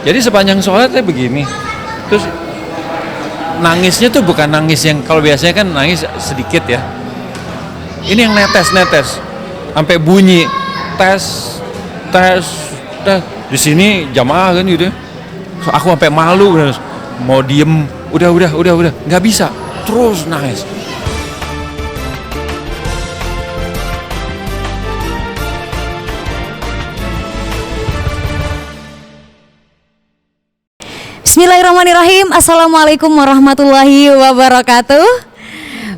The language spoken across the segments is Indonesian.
Jadi sepanjang sholat saya begini. Terus nangisnya tuh bukan nangis yang kalau biasanya kan nangis sedikit ya. Ini yang netes-netes sampai bunyi tes tes tes. Di sini jamaah kan gitu. So, aku sampai malu mau diem, udah nggak bisa, terus nangis. Bismillahirrahmanirrahim. Assalamualaikum warahmatullahi wabarakatuh.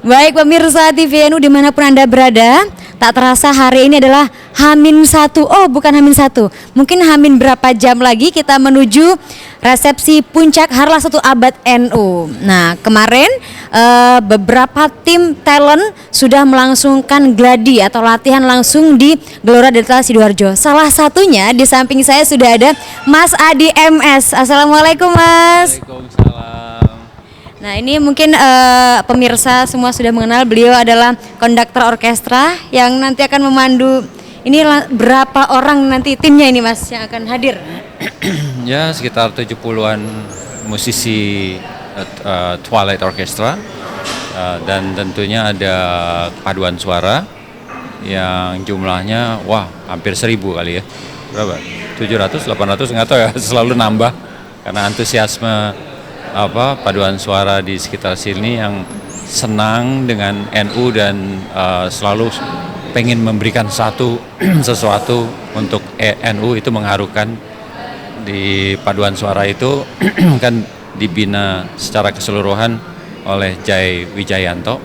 Baik pemirsa TVNU dimanapun Anda berada, tak terasa hari ini adalah H-1. Oh bukan H-1, mungkin H- berapa jam lagi kita menuju resepsi puncak Harlah 1 Abad NU. Nah kemarin beberapa tim talent sudah melangsungkan gladi atau latihan langsung di Gelora Delta Sidoarjo. Salah satunya di samping saya sudah ada Mas Adi MS. Assalamualaikum Mas. Waalaikumsalam. Nah ini mungkin pemirsa semua sudah mengenal, beliau adalah konduktor orkestra yang nanti akan memandu. Ini berapa orang nanti timnya ini Mas yang akan hadir? Ya sekitar 70-an musisi Twilight Orchestra, dan tentunya ada paduan suara yang jumlahnya hampir 1000 kali ya. Berapa? 700, 800 nggak tahu ya, selalu nambah karena antusiasme paduan suara di sekitar sini yang senang dengan NU dan selalu pengen memberikan sesuatu untuk NU. Itu mengharukan. Di paduan suara itu kan dibina secara keseluruhan oleh Jai Wijayanto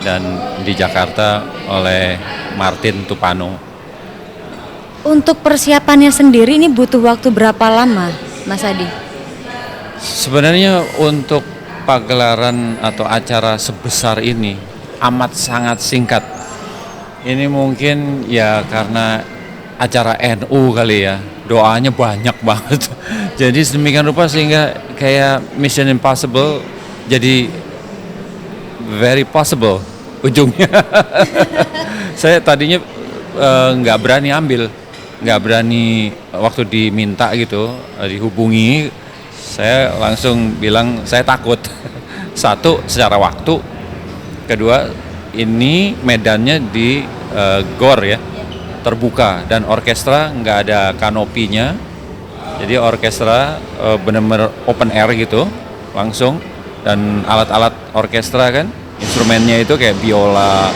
dan di Jakarta oleh Martin Tupano. Untuk persiapannya sendiri ini butuh waktu berapa lama Mas Adi? Sebenarnya untuk pagelaran atau acara sebesar ini amat sangat singkat. Ini mungkin ya karena acara NU kali ya, doanya banyak banget. Jadi sedemikian rupa sehingga kayak Mission Impossible jadi very possible ujungnya. Saya tadinya nggak berani ambil, nggak berani waktu diminta gitu, dihubungi. Saya langsung bilang saya takut. Satu, secara waktu. Kedua, ini medannya di GOR ya, terbuka, dan orkestra nggak ada kanopinya. Jadi orkestra benar-benar open air gitu, langsung. Dan alat-alat orkestra kan, instrumennya itu kayak biola,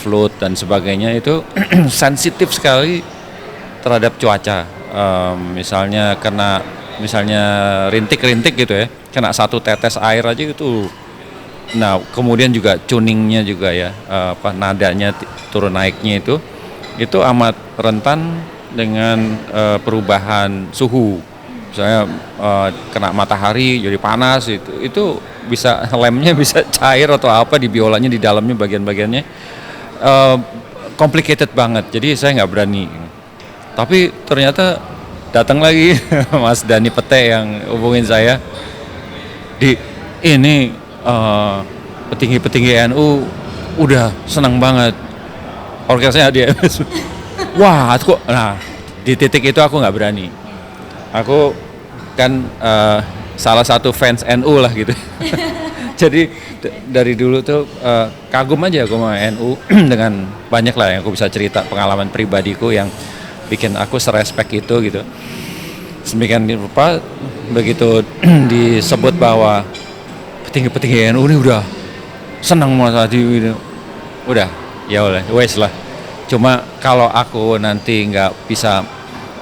flute dan sebagainya itu sensitif sekali terhadap cuaca. Misalnya rintik-rintik gitu ya, kena satu tetes air aja gitu. Nah kemudian juga tuningnya juga ya, nadanya turun naiknya itu amat rentan dengan perubahan suhu. Misalnya kena matahari jadi panas, itu bisa lemnya bisa cair atau apa di biolanya, di dalamnya bagian-bagiannya complicated banget. Jadi saya nggak berani. Tapi ternyata datang lagi Mas Dani Pete yang hubungin saya di ini petinggi-petinggi NU udah senang banget orkestranya dia. Wah, di titik itu aku nggak berani. Aku kan salah satu fans NU lah gitu. Jadi dari dulu tuh kagum aja aku sama NU dengan banyak lah yang aku bisa cerita pengalaman pribadiku yang bikin aku serespek itu gitu. Sedemikian rupa begitu disebut bahwa petinggi-petinggi NU ini udah senang Mas Adi gitu. Udah, ya udah, wes lah. Cuma kalau aku nanti nggak bisa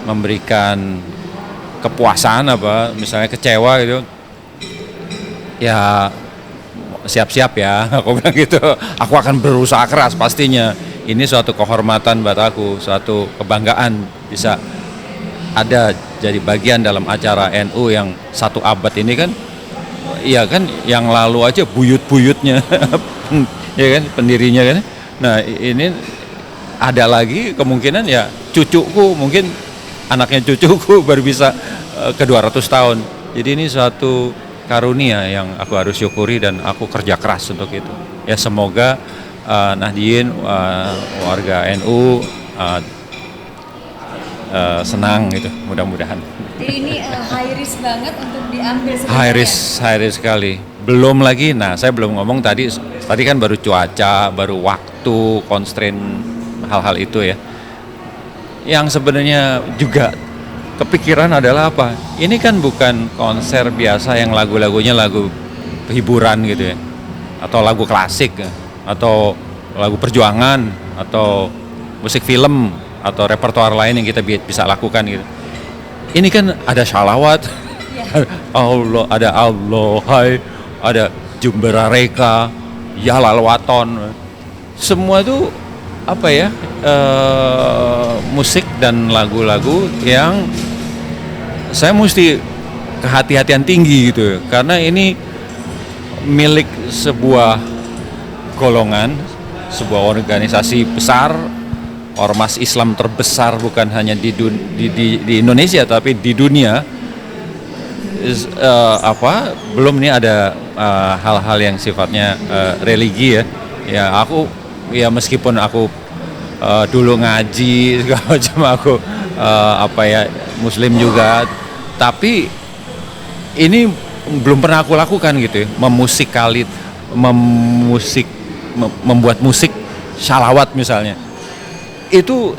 memberikan kepuasan misalnya kecewa gitu, ya siap-siap ya, aku bilang gitu. Aku akan berusaha keras pastinya. Ini suatu kehormatan buat aku, suatu kebanggaan bisa ada jadi bagian dalam acara NU yang 1 abad ini kan. Iya kan, yang lalu aja buyut-buyutnya, ya kan, pendirinya kan. Nah ini ada lagi kemungkinan ya cucuku, mungkin anaknya cucuku baru bisa ke 200 tahun. Jadi ini suatu karunia yang aku harus syukuri dan aku kerja keras untuk itu. Ya semoga Nahdien, warga NU senang gitu, mudah-mudahan. Jadi ini high risk banget untuk diambil sebenarnya. High risk sekali. Belum lagi, nah saya belum ngomong tadi kan baru cuaca, baru waktu, constraint hal-hal itu ya. Yang sebenarnya juga kepikiran adalah apa? Ini kan bukan konser biasa yang lagu-lagunya lagu hiburan gitu ya, atau lagu klasik, atau lagu perjuangan, atau musik film, atau repertoar lain yang kita bisa lakukan gitu. Ini kan ada shalawat, Allah, ada Allahai, ada Jumbera Reka, Yalal Waton, semua itu apa ya, musik dan lagu-lagu yang saya mesti kehati-hatian tinggi gitu, karena ini milik sebuah golongan, sebuah organisasi besar, ormas Islam terbesar bukan hanya di Indonesia tapi di dunia. Belum nih ada hal-hal yang sifatnya religi ya. Ya aku ya meskipun aku dulu ngaji segala macam, aku Muslim juga, tapi ini belum pernah aku lakukan gitu ya, membuat musik shalawat misalnya. Itu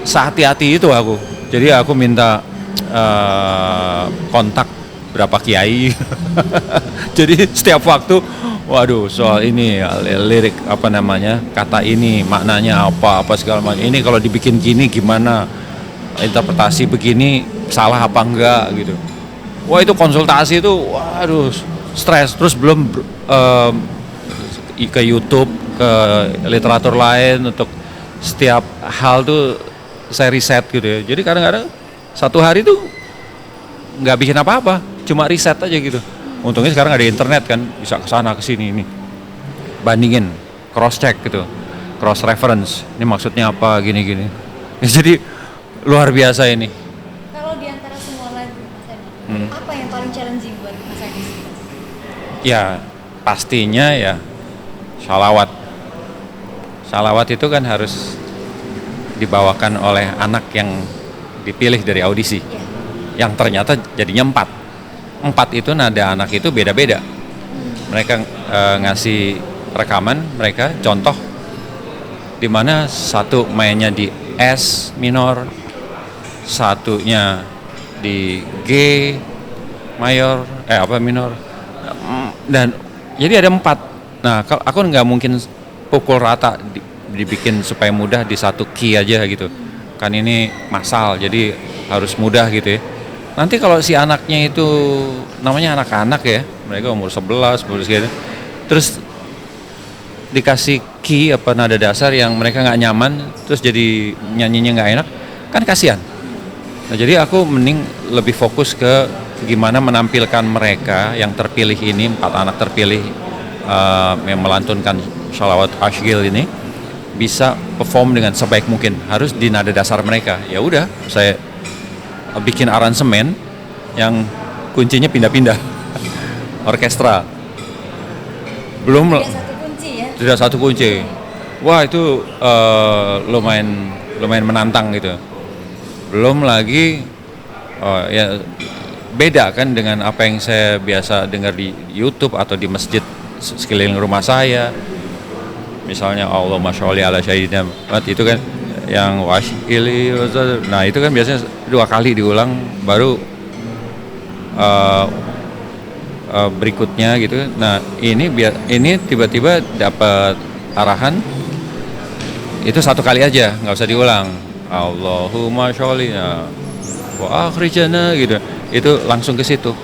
sehati-hati itu aku. Jadi aku minta kontak berapa kiai. Jadi setiap waktu, waduh soal ini lirik kata ini maknanya apa segala macam. Ini kalau dibikin gini gimana? Interpretasi begini salah apa enggak gitu. Wah itu konsultasi itu, waduh stres. Terus belum ke YouTube, ke literatur lain untuk setiap hal tuh saya riset gitu ya. Jadi kadang-kadang satu hari tuh nggak bikin apa-apa, cuma riset aja gitu. Untungnya sekarang ada internet kan, bisa kesana kesini ini, bandingin, cross check gitu, cross reference. Ini maksudnya apa gini-gini. Jadi luar biasa ini. Kalau di antara semua lagu Mas Adi, apa yang paling challenging buat Mas Adi? Ya pastinya ya shalawat. Shalawat itu kan harus dibawakan oleh anak yang dipilih dari audisi, yang ternyata jadinya 4 itu nada anak itu beda-beda. Mereka ngasih rekaman mereka, contoh dimana satu mainnya di S minor, satunya di G mayor, minor, dan jadi ada 4. Nah kalau aku nggak mungkin pukul rata dibikin supaya mudah di satu key aja gitu kan, ini massal jadi harus mudah gitu ya. Nanti kalau si anaknya itu namanya anak-anak ya, mereka umur 11 gitu, terus dikasih key nada dasar yang mereka nggak nyaman, terus jadi nyanyinya nggak enak kan, kasihan. Nah jadi aku mending lebih fokus ke gimana menampilkan mereka yang terpilih ini, 4 anak terpilih yang melantunkan shalawat Ashgil ini bisa perform dengan sebaik mungkin, harus di nada dasar mereka. Ya udah, saya bikin aransemen yang kuncinya pindah-pindah orkestra. Belum Tidak satu kunci ya. Tidak satu kunci. Wah itu lumayan menantang gitu. Belum lagi ya beda kan dengan apa yang saya biasa dengar di YouTube atau di masjid sekeliling rumah saya. Misalnya Allahumma sholli ala sayyidina Muhammad, itu kan yang washili, nah itu kan biasanya 2 kali diulang baru berikutnya gitu. Nah ini tiba-tiba dapat arahan itu 1 kali aja, nggak usah diulang. Allahumma sholli wa akhrijana gitu, itu langsung ke situ.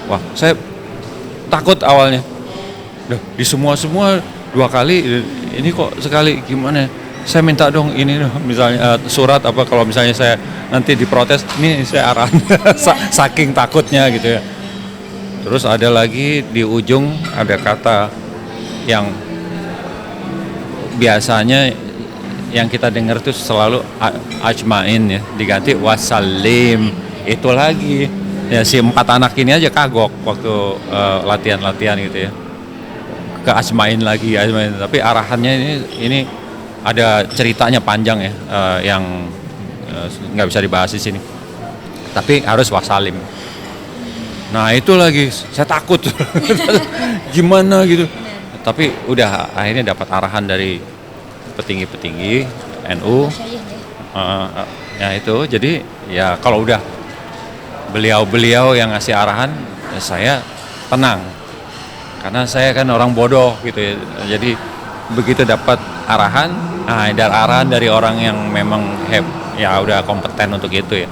Wah saya takut awalnya, di semua 2 kali, ini kok sekali, gimana? Saya minta dong ini misalnya surat kalau misalnya saya nanti diprotes, ini saya arahan saking takutnya gitu ya. Terus ada lagi di ujung ada kata yang biasanya yang kita dengar tuh selalu ajmain ya, diganti wasallim. Itu lagi ya, si 4 anak ini aja kagok waktu latihan gitu ya, ke ajmain lagi, tapi arahannya ini ada ceritanya panjang ya, yang nggak bisa dibahas di sini. Tapi harus wasalim. Nah itu lagi saya takut gimana gitu. Tapi udah akhirnya dapat arahan dari petinggi-petinggi NU. Ya itu jadi ya kalau udah beliau-beliau yang ngasih arahan ya saya tenang. Karena saya kan orang bodoh gitu ya. Jadi begitu dapat arahan, arahan dari orang yang memang ya udah kompeten untuk itu ya.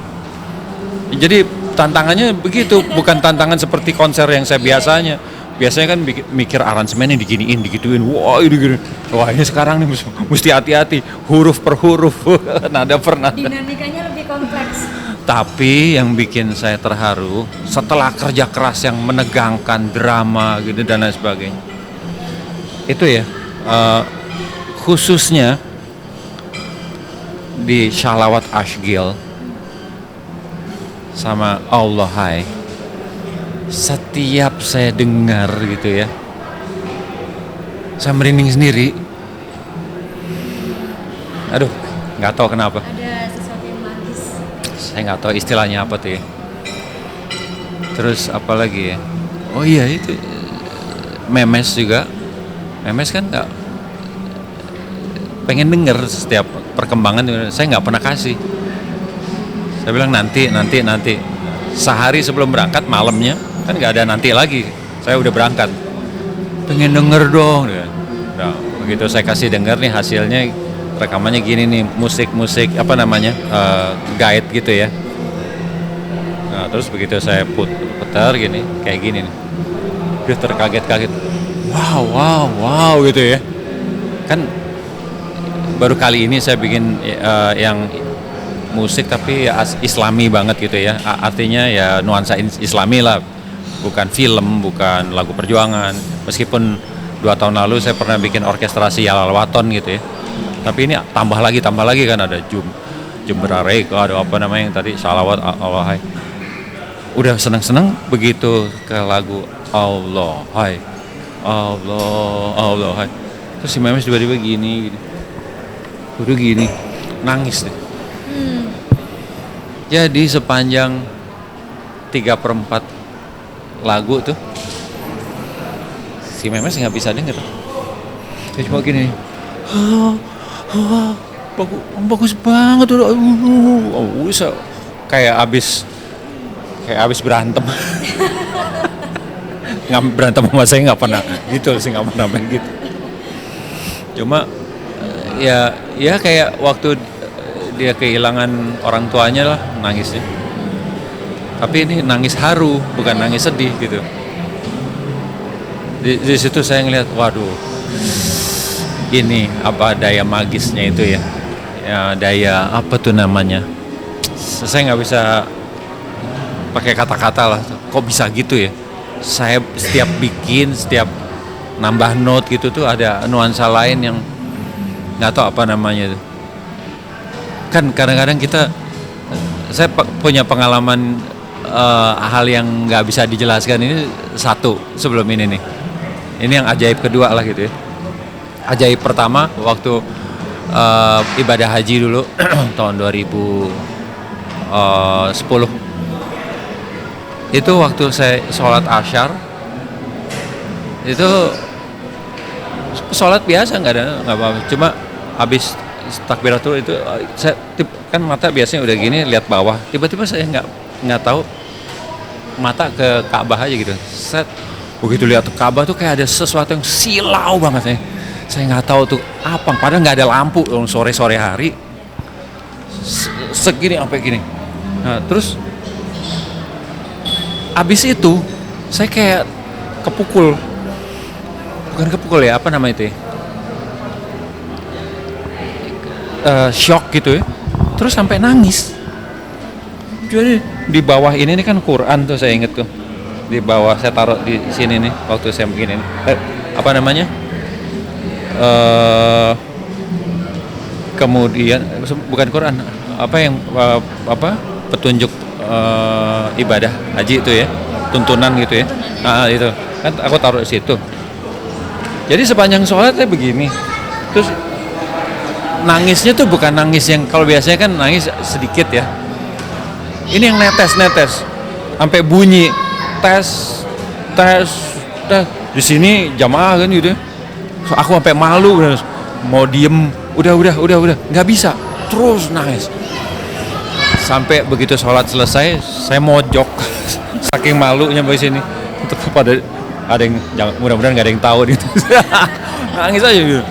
Jadi tantangannya begitu, bukan tantangan seperti konser yang saya biasanya. Biasanya kan mikir aransemennya diginiin, digituin. Wah ini gini. Wah ini sekarang nih mesti hati-hati, huruf per huruf, nada per nada. Dinamikanya lebih kompleks. Tapi yang bikin saya terharu setelah kerja keras yang menegangkan, drama gitu dan lain sebagainya. Itu ya, khususnya di Shalawat Ashgil sama Allahai, setiap saya dengar gitu ya, saya merinding sendiri. Aduh, nggak tahu kenapa. Ada sesuatu yang magis. Saya nggak tahu istilahnya apa tuh ya. Terus apa lagi ya? Oh iya itu Memes juga. Memes kan nggak pengen denger setiap perkembangan. Saya nggak pernah kasih. Saya bilang nanti. Sehari sebelum berangkat malamnya kan nggak ada nanti lagi. Saya udah berangkat. Pengen denger dong. Nah, begitu saya kasih denger nih hasilnya rekamannya gini nih, musik apa namanya guide gitu ya. Nah terus begitu saya putar gini kayak gini nih, dia terkaget-kaget. Wow gitu ya. Kan baru kali ini saya bikin yang musik tapi ya islami banget gitu ya. Artinya ya nuansa islami lah, bukan film, bukan lagu perjuangan. Meskipun 2 tahun lalu saya pernah bikin orkestrasi Yalal Waton gitu ya. Tapi ini tambah lagi kan ada Jumberarek, ada apa namanya yang tadi Shalawat Allahai. Udah senang-senang begitu ke lagu Allahai. Terus si Memes tiba-tiba gini. Udah gini, nangis deh. Jadi sepanjang 3/4 lagu tuh si Memes nggak bisa denger. Dia cuma gini. Bagus banget udah. Bisa kayak abis berantem. Nggak berantem sama saya nggak pernah gitu sih, nggak pernah begitu. Cuma ya kayak waktu dia kehilangan orang tuanya lah nangisnya. Tapi ini nangis haru, bukan nangis sedih gitu. Di situ saya ngeliat, waduh, ini apa daya magisnya itu ya. Ya daya apa tuh namanya? Saya nggak bisa pakai kata-kata lah. Kok bisa gitu ya? Saya setiap bikin, setiap nambah note gitu tuh ada nuansa lain yang nggak tahu apa namanya tuh. Kan kadang-kadang saya punya pengalaman hal yang nggak bisa dijelaskan. Ini satu sebelum ini nih. Ini yang ajaib kedua lah gitu ya. Ajaib pertama waktu ibadah haji dulu tahun 2010. Itu waktu saya sholat asyar, itu sholat biasa nggak apa-apa. Cuma habis takbiratul itu saya kan mata biasanya udah gini lihat bawah, tiba-tiba saya nggak tahu mata ke Ka'bah aja gitu. Set begitu lihat Ka'bah tuh kayak ada sesuatu yang silau banget ya. Saya nggak tahu tuh apa, padahal nggak ada lampu sore hari segini sampai gini. Nah terus abis itu saya kayak bukan kepukul ya, apa nama itu ya, shock gitu ya. Terus sampai nangis. Jadi di bawah ini kan Quran tuh, saya inget tuh di bawah saya taruh di sini nih waktu saya begini apa namanya kemudian bukan Quran, apa yang petunjuk ibadah haji itu ya, tuntunan gitu ya. Itu kan aku taruh di situ. Jadi sepanjang sholat saya begini, terus nangisnya tuh bukan nangis yang kalau biasanya kan nangis sedikit ya. Ini yang netes sampai bunyi tes tes tes. Di sini jamaah kan gitu ya. So, aku sampai malu mau diem, udah nggak bisa, terus nangis sampai begitu sholat selesai saya mojok saking malunya di sini. Untuk pada ada yang mudah-mudahan nggak ada yang tahu gitu. Nangis aja gitu.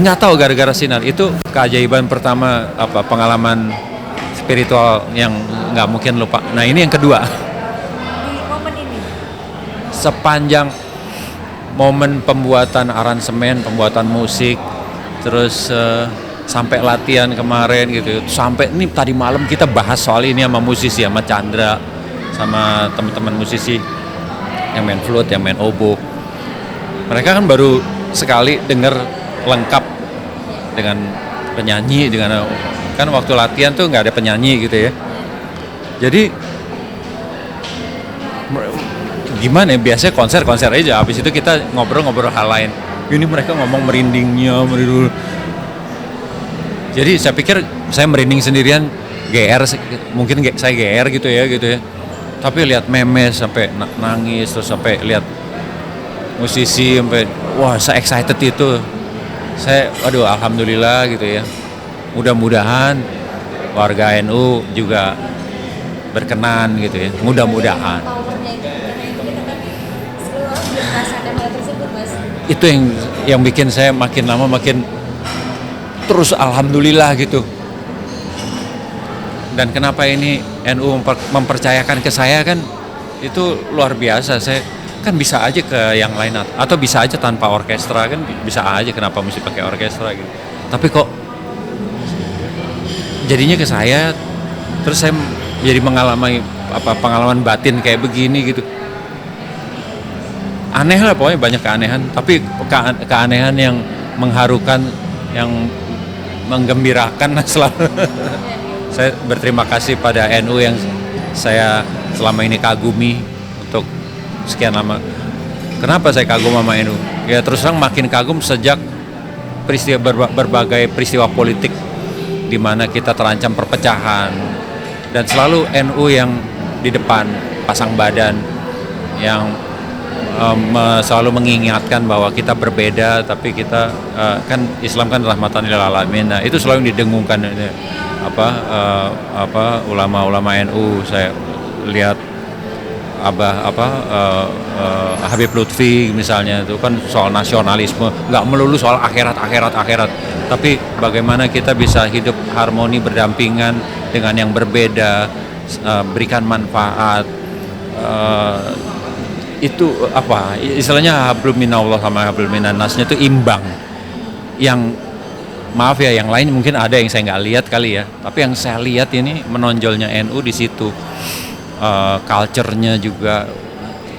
Nggak tahu gara-gara sinar itu keajaiban pertama, pengalaman spiritual yang nggak mungkin lupa. Nah ini yang kedua. Di momen ini. Sepanjang momen pembuatan aransemen, pembuatan musik, terus sampai latihan kemarin gitu, sampai ini tadi malam kita bahas soal ini sama musisi, sama Chandra, sama teman-teman musisi yang main flute, yang main oboe. Mereka kan baru sekali denger lengkap dengan penyanyi, dengan kan waktu latihan tuh nggak ada penyanyi gitu ya. Jadi gimana ya, biasanya konser aja, habis itu kita ngobrol hal lain. Ini mereka ngomong merindingnya. Jadi saya pikir saya merinding sendirian, GR, mungkin saya GR gitu ya. Tapi lihat memes sampai nangis, terus sampai lihat musisi sampai wah saya excited itu. Saya alhamdulillah gitu ya. Mudah-mudahan warga NU juga berkenan gitu ya. Mudah-mudahan. Itu yang bikin saya makin lama makin terus alhamdulillah gitu. Dan kenapa ini NU mempercayakan ke saya kan itu luar biasa. Saya kan bisa aja ke yang lain atau bisa aja tanpa orkestra, kan bisa aja, kenapa mesti pakai orkestra gitu. Tapi kok jadinya ke saya, terus saya jadi mengalami pengalaman batin kayak begini gitu. Aneh lah, pokoknya banyak keanehan, tapi keanehan yang mengharukan, yang menggembirakan selalu. Saya berterima kasih pada NU yang saya selama ini kagumi untuk sekian lama. Kenapa saya kagum sama NU? Ya terus terang makin kagum sejak berbagai peristiwa politik di mana kita terancam perpecahan, dan selalu NU yang di depan pasang badan, yang selalu mengingatkan bahwa kita berbeda tapi kita kan Islam kan rahmatan lil alamin. Nah, itu selalu didengungkan ulama-ulama NU. Saya lihat Habib Lutfi misalnya, itu kan soal nasionalisme, nggak melulu soal akhirat, tapi bagaimana kita bisa hidup harmoni berdampingan dengan yang berbeda, berikan manfaat. Itu istilahnya hablum minallah sama hablum minannasnya itu imbang. Yang maaf ya, yang lain mungkin ada yang saya nggak lihat kali ya, tapi yang saya lihat ini menonjolnya NU di situ. Culture-nya juga,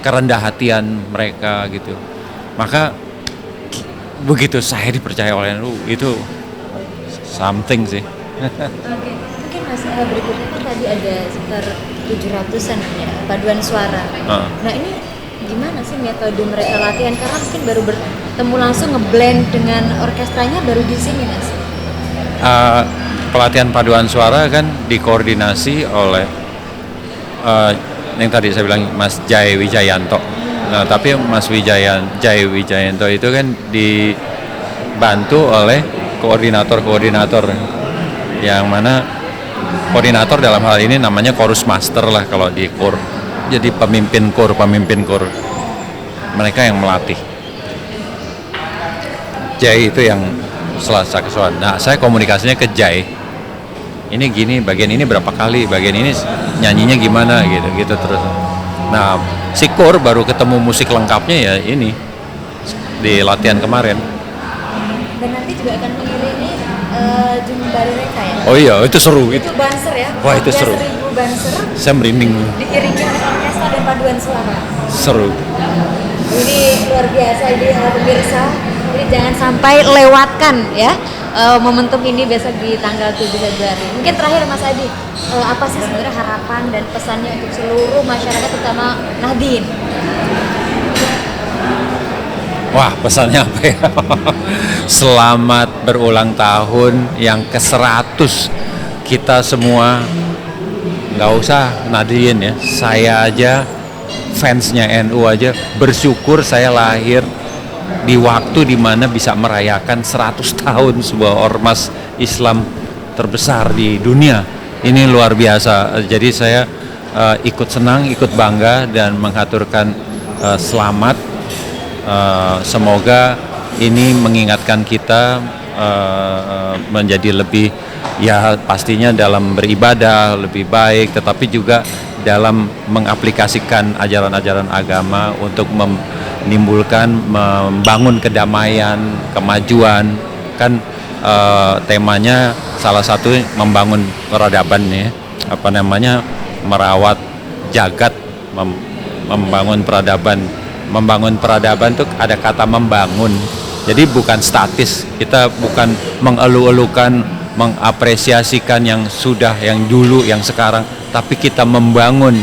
kerendah hatian mereka gitu. Maka begitu saya dipercaya oleh NU, itu something sih. Oke, mungkin Mas berikutnya kan tadi ada sekitar 700-an ya paduan suara. Nah ini gimana sih metode mereka latihan, karena mungkin baru bertemu langsung ngeblend dengan orkestranya baru di sini Mas. Pelatihan paduan suara kan dikoordinasi oleh yang tadi saya bilang Mas Jai Wijayanto. Nah, tapi Mas Jai Wijayanto itu kan dibantu oleh koordinator yang mana koordinator dalam hal ini namanya chorus master lah kalau di kor. Jadi pemimpin kor mereka yang melatih. Jai itu yang selasa kesuan. Nah, saya komunikasinya ke Jai. Ini gini, bagian ini berapa kali, bagian ini nyanyinya gimana gitu terus. Nah, si kor baru ketemu musik lengkapnya ya ini di latihan kemarin. Dan nanti juga akan mengiringi Jumbari Reka ya. Oh iya, itu seru Itu banser ya. Wah, itu seru. 10.000 banser. Saya merinding. Diiringi oleh orkestra dan paduan suara. Seru. Ini luar biasa ini pemirsa. Jadi jangan sampai lewatkan ya momentum ini besok di tanggal 7 Februari. Mungkin terakhir Mas Adi, apa sih sebenarnya harapan dan pesannya untuk seluruh masyarakat terutama Nahdien? Wah, pesannya apa ya? Selamat berulang tahun yang ke-100. Kita semua nggak usah Nadine ya. Saya aja fansnya NU aja bersyukur saya lahir di waktu dimana bisa merayakan 100 tahun sebuah ormas Islam terbesar di dunia. Ini luar biasa. Jadi saya ikut senang, ikut bangga dan menghaturkan selamat. Semoga ini mengingatkan kita menjadi lebih, ya pastinya dalam beribadah lebih baik, tetapi juga dalam mengaplikasikan ajaran-ajaran agama untuk menimbulkan, membangun kedamaian, kemajuan. Kan temanya salah satu membangun peradaban ya, merawat jagat, membangun peradaban. Membangun peradaban itu ada kata membangun, jadi bukan statis. Kita bukan mengeluh-elukan, mengapresiasikan yang sudah, yang dulu, yang sekarang, tapi kita membangun,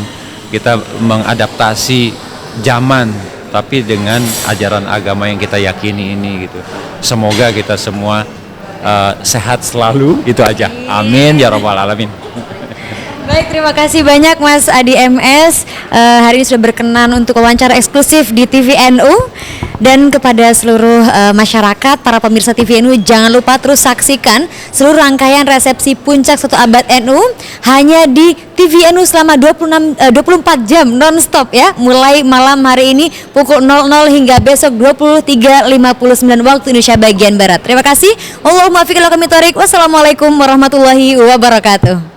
kita mengadaptasi zaman, tapi dengan ajaran agama yang kita yakini ini gitu. Semoga kita semua sehat selalu, itu aja. Amin ya rabbal alamin. Baik, terima kasih banyak Mas Adi MS. Hari ini sudah berkenan untuk wawancara eksklusif di TVNU. Dan kepada seluruh masyarakat, para pemirsa TVNU, jangan lupa terus saksikan seluruh rangkaian resepsi puncak 1 abad NU hanya di TVNU selama 24 jam non-stop ya. Mulai malam hari ini pukul 00 hingga besok 23.59 waktu Indonesia bagian Barat. Terima kasih. Wassalamualaikum warahmatullahi wabarakatuh.